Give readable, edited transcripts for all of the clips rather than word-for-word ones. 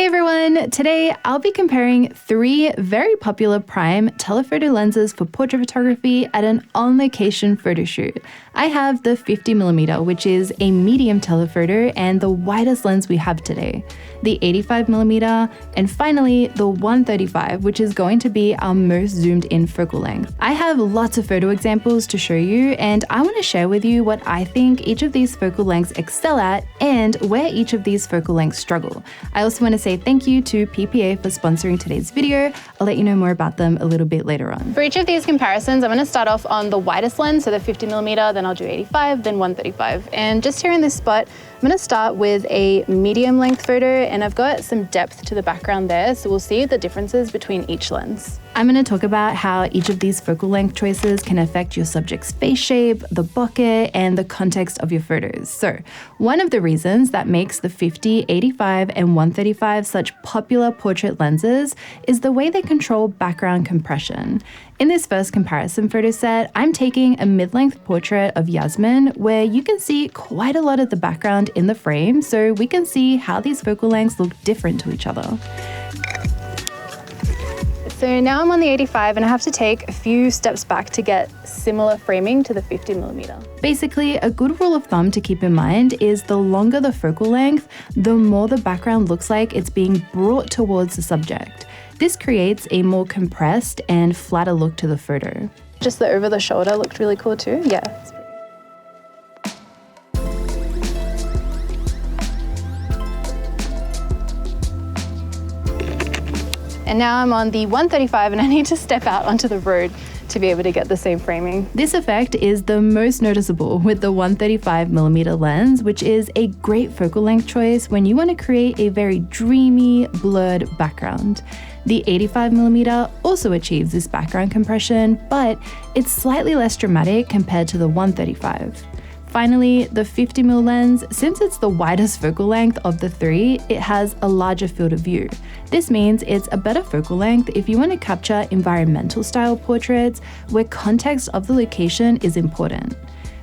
everyone! Today I'll be comparing three very popular prime telephoto lenses for portrait photography at an on-location photo shoot. I have the 50mm, which is a medium telephoto and the widest lens we have today, the 85mm, and finally the 135, which is going to be our most zoomed in focal length. I have lots of photo examples to show you, and I want to share with you what I think each of these focal lengths excel at and where each of these focal lengths struggle. I also want to say thank you to PPA for sponsoring today's video. I'll let you know more about them a little bit later on. For each of these comparisons, I'm going to start off on the widest lens, so the 50mm, then I'll do 85, then 135. And just here in this spot, I'm going to start with a medium length photo, and I've got some depth to the background there, so we'll see the differences between each lens. I'm going to talk about how each of these focal length choices can affect your subject's face shape, the bokeh, and the context of your photos. So, one of the reasons that makes the 50, 85, and 135 such popular portrait lenses is the way they control background compression. In this first comparison photo set, I'm taking a mid-length portrait of Yasmin where you can see quite a lot of the background in the frame, so we can see how these focal lengths look different to each other. So now I'm on the 85 and I have to take a few steps back to get similar framing to the 50mm. Basically, a good rule of thumb to keep in mind is the longer the focal length, the more the background looks like it's being brought towards the subject. This creates a more compressed and flatter look to the photo. Just the over the shoulder looked really cool too, yeah. And now I'm on the 135 and I need to step out onto the road to be able to get the same framing. This effect is the most noticeable with the 135mm lens, which is a great focal length choice when you want to create a very dreamy, blurred background. The 85mm also achieves this background compression, but it's slightly less dramatic compared to the 135. Finally, the 50mm lens, since it's the widest focal length of the three, it has a larger field of view. This means it's a better focal length if you want to capture environmental style portraits where context of the location is important.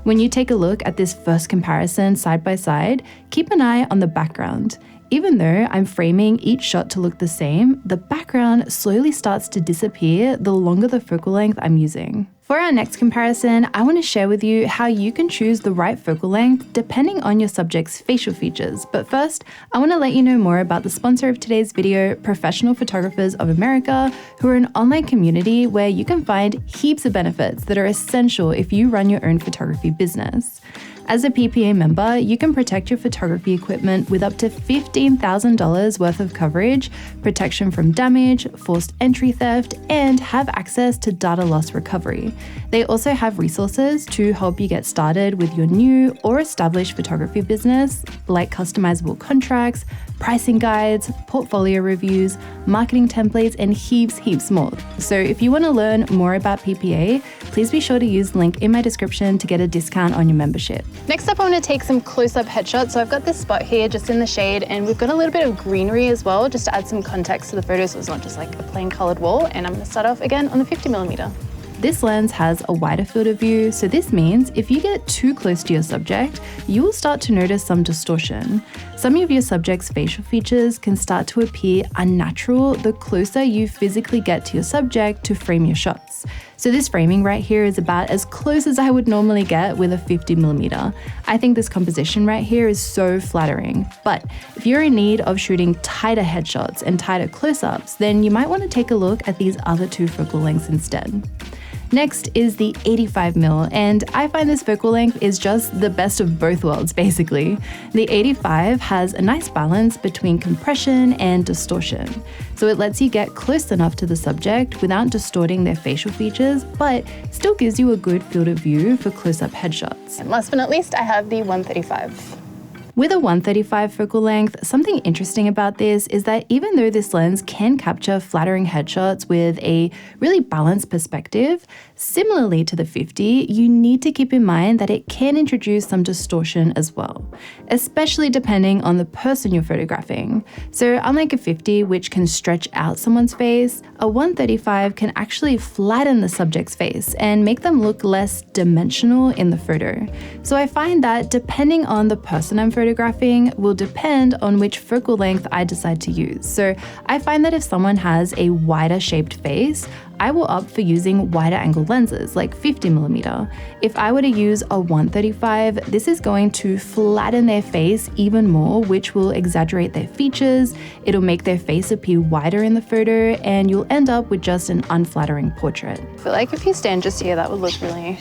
When you take a look at this first comparison side by side, keep an eye on the background. Even though I'm framing each shot to look the same, the background slowly starts to disappear the longer the focal length I'm using. For our next comparison, I want to share with you how you can choose the right focal length depending on your subject's facial features. But first, I want to let you know more about the sponsor of today's video, Professional Photographers of America, who are an online community where you can find heaps of benefits that are essential if you run your own photography business. As a PPA member, you can protect your photography equipment with up to $15,000 worth of coverage, protection from damage, forced entry theft, and have access to data loss recovery. They also have resources to help you get started with your new or established photography business, like customizable contracts, pricing guides, portfolio reviews, marketing templates, and heaps more. So if you want to learn more about PPA, please be sure to use the link in my description to get a discount on your membership. Next up, I want to take some close-up headshots. So I've got this spot here just in the shade, and we've got a little bit of greenery as well, just to add some context to the photo so it's not just like a plain colored wall. And I'm going to start off again on the 50mm. This lens has a wider field of view, so this means if you get too close to your subject, you will start to notice some distortion. Some of your subject's facial features can start to appear unnatural the closer you physically get to your subject to frame your shots. So this framing right here is about as close as I would normally get with a 50mm. I think this composition right here is so flattering. But if you're in need of shooting tighter headshots and tighter close-ups, then you might want to take a look at these other two focal lengths instead. Next is the 85mm, and I find this focal length is just the best of both worlds, basically. The 85 has a nice balance between compression and distortion, so it lets you get close enough to the subject without distorting their facial features, but still gives you a good field of view for close-up headshots. And last but not least, I have the 135. With a 135 focal length, something interesting about this is that even though this lens can capture flattering headshots with a really balanced perspective, similarly to the 50, you need to keep in mind that it can introduce some distortion as well, especially depending on the person you're photographing. So unlike a 50, which can stretch out someone's face, a 135 can actually flatten the subject's face and make them look less dimensional in the photo. So I find that depending on the person I'm photographing, photographing will depend on which focal length I decide to use. So I find that if someone has a wider shaped face, I will opt for using wider angle lenses like 50mm. If I were to use a 135, this is going to flatten their face even more, which will exaggerate their features, it'll make their face appear wider in the photo, and you'll end up with just an unflattering portrait. I feel like if you stand just here, that would look really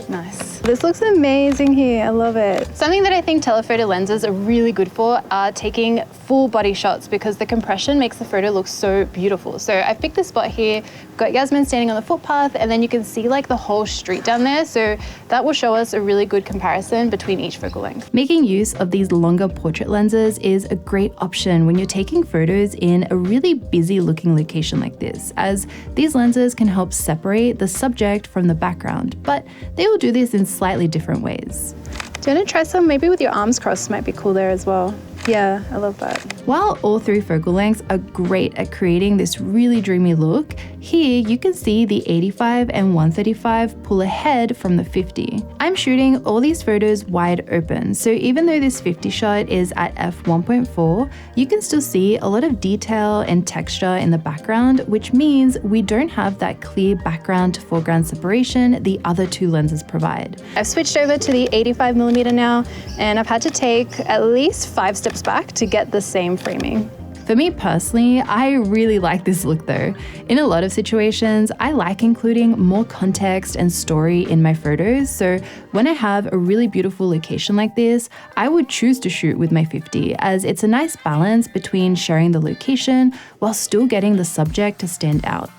nice. This looks amazing here, I love it. Something that I think telephoto lenses are really good for are taking full body shots because the compression makes the photo look so beautiful. So I've picked this spot here, got Yasmin standing on the footpath, and then you can see like the whole street down there. So that will show us a really good comparison between each focal length. Making use of these longer portrait lenses is a great option when you're taking photos in a really busy looking location like this, as these lenses can help separate the subject from the background, but they will do this in slightly different ways. Do you want to try some? Maybe with your arms crossed might be cool there as well. Yeah, I love that. While all three focal lengths are great at creating this really dreamy look, here you can see the 85 and 135 pull ahead from the 50. I'm shooting all these photos wide open, so even though this 50 shot is at f1.4, you can still see a lot of detail and texture in the background, which means we don't have that clear background to foreground separation the other two lenses provide. I've switched over to the 85mm now, and I've had to take at least 5 steps back to get the same framing. For me personally, I really like this look though. In a lot of situations, I like including more context and story in my photos, so when I have a really beautiful location like this, I would choose to shoot with my 50, as it's a nice balance between sharing the location while still getting the subject to stand out.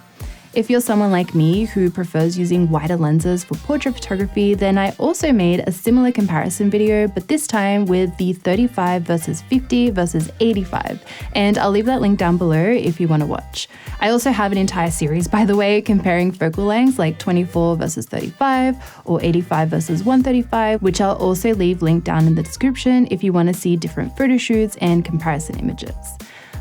If you're someone like me who prefers using wider lenses for portrait photography, then I also made a similar comparison video, but this time with the 35 versus 50 versus 85, and I'll leave that link down below if you want to watch. I also have an entire series, by the way, comparing focal lengths like 24 versus 35 or 85 versus 135, which I'll also leave linked down in the description if you want to see different photo shoots and comparison images.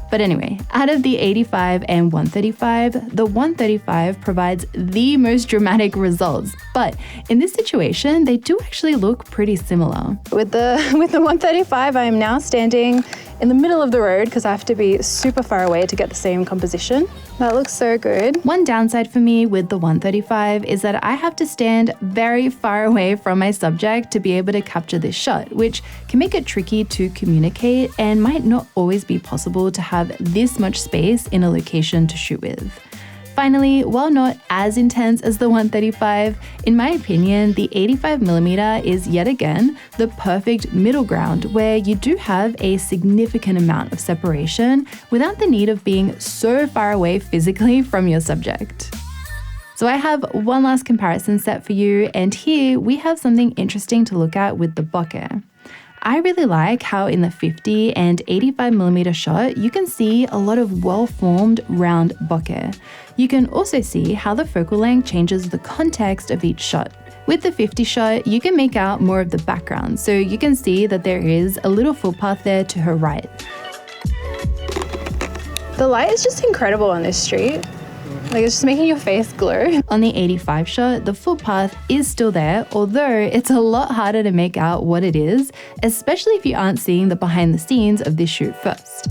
But anyway, out of the 85 and 135, the 135 provides the most dramatic results. But in this situation, they do actually look pretty similar. With the 135, I am now standing in the middle of the road because I have to be super far away to get the same composition. That looks so good. One downside for me with the 135 is that I have to stand very far away from my subject to be able to capture this shot, which can make it tricky to communicate and might not always be possible to have this much space in a location to shoot with. Finally, while not as intense as the 135, in my opinion, the 85mm is yet again the perfect middle ground where you do have a significant amount of separation without the need of being so far away physically from your subject. So I have one last comparison set for you, and here we have something interesting to look at with the bokeh. I really like how in the 50 and 85mm shot, you can see a lot of well-formed round bokeh. You can also see how the focal length changes the context of each shot. With the 50 shot, you can make out more of the background, so you can see that there is a little footpath there to her right. The light is just incredible on this street. Like, it's just making your face glow. On the 85 shot, the footpath is still there, although it's a lot harder to make out what it is, especially if you aren't seeing the behind the scenes of this shoot first.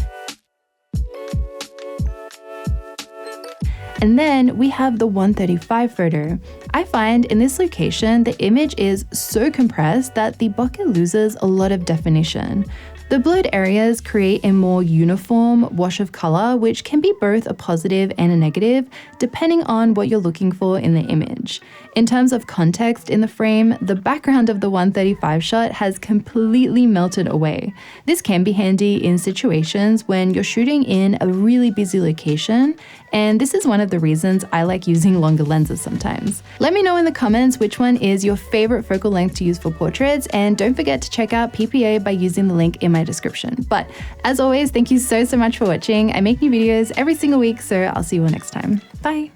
And then we have the 135 photo. I find in this location, the image is so compressed that the bokeh loses a lot of definition. The blurred areas create a more uniform wash of color, which can be both a positive and a negative, depending on what you're looking for in the image. In terms of context in the frame, the background of the 135 shot has completely melted away. This can be handy in situations when you're shooting in a really busy location, and this is one of the reasons I like using longer lenses sometimes. Let me know in the comments which one is your favorite focal length to use for portraits, and don't forget to check out PPA by using the link in my description. But as always, thank you so much for watching. I make new videos every single week, so I'll see you all next time. Bye!